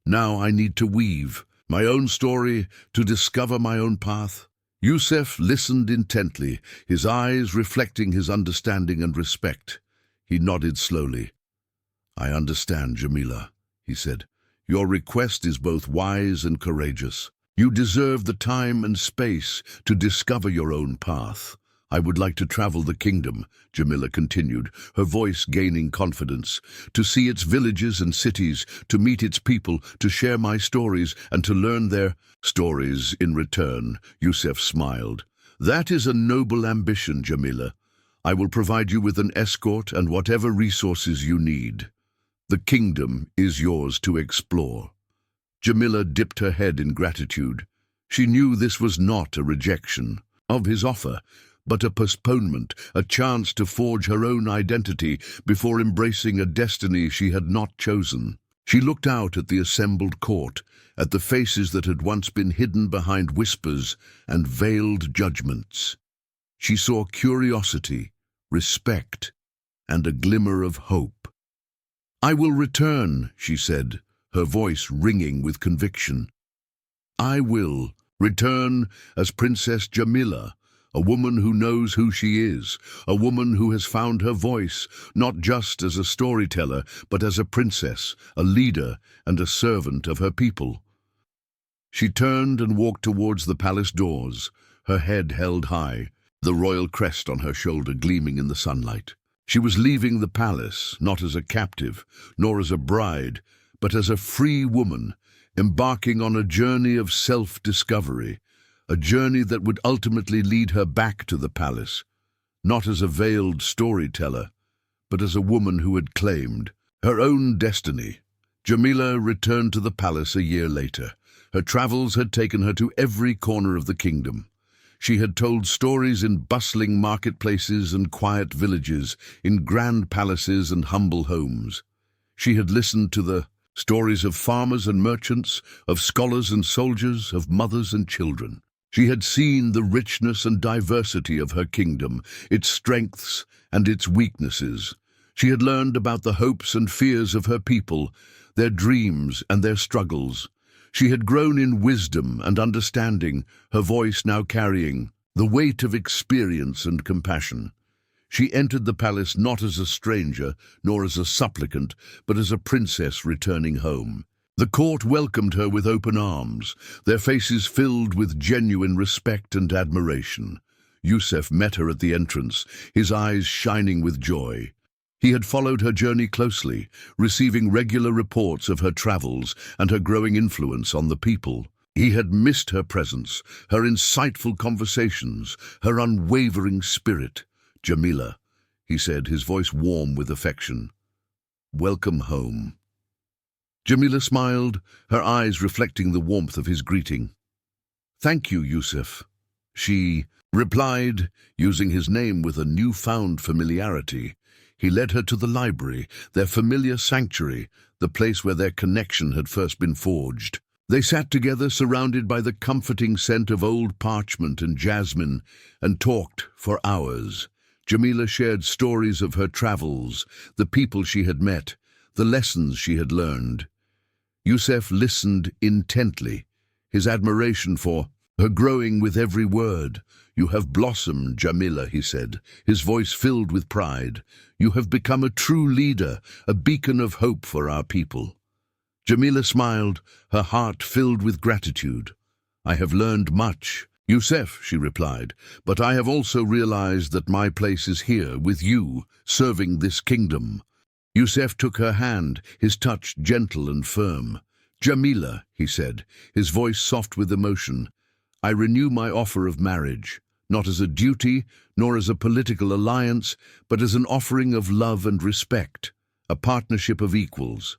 Now I need to weave my own story, to discover my own path." Yusuf listened intently, his eyes reflecting his understanding and respect. He nodded slowly. "I understand, Jamila," he said. "Your request is both wise and courageous. You deserve the time and space to discover your own path. I would like to travel the kingdom," Jamila continued, her voice gaining confidence, "to see its villages and cities, to meet its people, to share my stories, and to learn their stories in return." Yusuf smiled. "That is a noble ambition, Jamila. I will provide you with an escort and whatever resources you need. The kingdom is yours to explore." Jamila dipped her head in gratitude. She knew this was not a rejection of his offer, but a postponement, a chance to forge her own identity before embracing a destiny she had not chosen. She looked out at the assembled court, at the faces that had once been hidden behind whispers and veiled judgments. She saw curiosity, respect, and a glimmer of hope. "I will return," she said, her voice ringing with conviction. "I will return as Princess Jamila, a woman who knows who she is, a woman who has found her voice, not just as a storyteller, but as a princess, a leader, and a servant of her people." She turned and walked towards the palace doors, her head held high, the royal crest on her shoulder gleaming in the sunlight. She was leaving the palace, not as a captive, nor as a bride, but as a free woman, embarking on a journey of self-discovery, a journey that would ultimately lead her back to the palace, not as a veiled storyteller, but as a woman who had claimed her own destiny. Jamila returned to the palace a year later. Her travels had taken her to every corner of the kingdom. She had told stories in bustling marketplaces and quiet villages, in grand palaces and humble homes. She had listened to the stories of farmers and merchants, of scholars and soldiers, of mothers and children. She had seen the richness and diversity of her kingdom, its strengths and its weaknesses. She had learned about the hopes and fears of her people, their dreams and their struggles. She had grown in wisdom and understanding, her voice now carrying the weight of experience and compassion. She entered the palace not as a stranger, nor as a supplicant, but as a princess returning home. The court welcomed her with open arms, their faces filled with genuine respect and admiration. Yusuf met her at the entrance, his eyes shining with joy. He had followed her journey closely, receiving regular reports of her travels and her growing influence on the people. He had missed her presence, her insightful conversations, her unwavering spirit. "Jamila," he said, his voice warm with affection. "Welcome home." Jamila smiled, her eyes reflecting the warmth of his greeting. "Thank you, Yusuf," she replied, using his name with a newfound familiarity. He led her to the library, their familiar sanctuary, the place where their connection had first been forged. They sat together, surrounded by the comforting scent of old parchment and jasmine, and talked for hours. Jamila shared stories of her travels, the people she had met, the lessons she had learned. Yusuf listened intently, his admiration for her growing with every word. "You have blossomed, Jamila," he said, his voice filled with pride. "You have become a true leader, a beacon of hope for our people." Jamila smiled, her heart filled with gratitude. "I have learned much, Yusuf," she replied, "but I have also realized that my place is here with you, serving this kingdom." Yusuf took her hand, his touch gentle and firm. "Jamila," he said, his voice soft with emotion, "I renew my offer of marriage, not as a duty, nor as a political alliance, but as an offering of love and respect, a partnership of equals."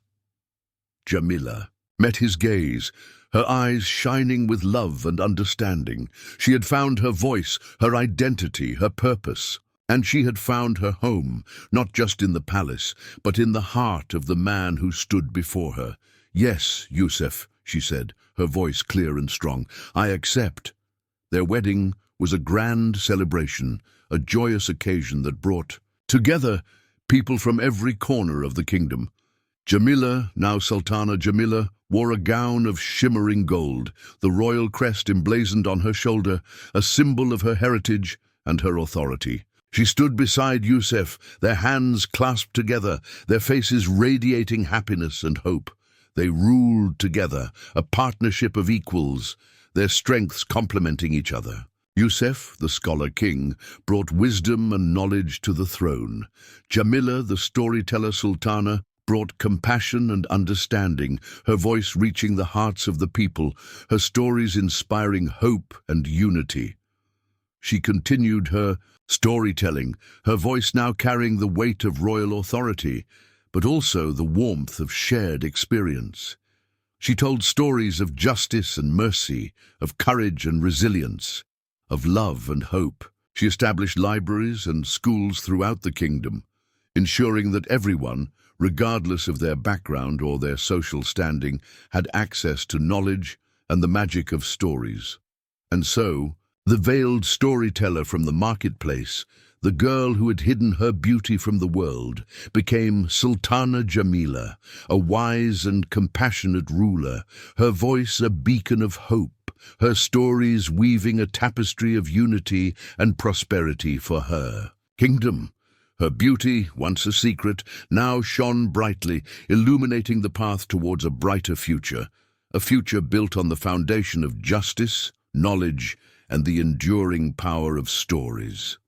Jamila met his gaze, her eyes shining with love and understanding. She had found her voice, her identity, her purpose. And she had found her home, not just in the palace, but in the heart of the man who stood before her. "Yes, Yusuf," she said, her voice clear and strong, "I accept." Their wedding was a grand celebration, a joyous occasion that brought together people from every corner of the kingdom. Jamila, now Sultana Jamila, wore a gown of shimmering gold, the royal crest emblazoned on her shoulder, a symbol of her heritage and her authority. She stood beside Yusuf, their hands clasped together, their faces radiating happiness and hope. They ruled together, a partnership of equals, their strengths complementing each other. Yusuf, the scholar king, brought wisdom and knowledge to the throne. Jamila, the storyteller sultana, brought compassion and understanding, her voice reaching the hearts of the people, her stories inspiring hope and unity. She continued her storytelling, her voice now carrying the weight of royal authority, but also the warmth of shared experience. She told stories of justice and mercy, of courage and resilience, of love and hope. She established libraries and schools throughout the kingdom, ensuring that everyone, regardless of their background or their social standing, had access to knowledge and the magic of stories. And so, the veiled storyteller from the marketplace, the girl who had hidden her beauty from the world, became Sultana Jamila, a wise and compassionate ruler, her voice a beacon of hope, her stories weaving a tapestry of unity and prosperity for her kingdom. Her beauty, once a secret, now shone brightly, illuminating the path towards a brighter future, a future built on the foundation of justice, knowledge, and the enduring power of stories.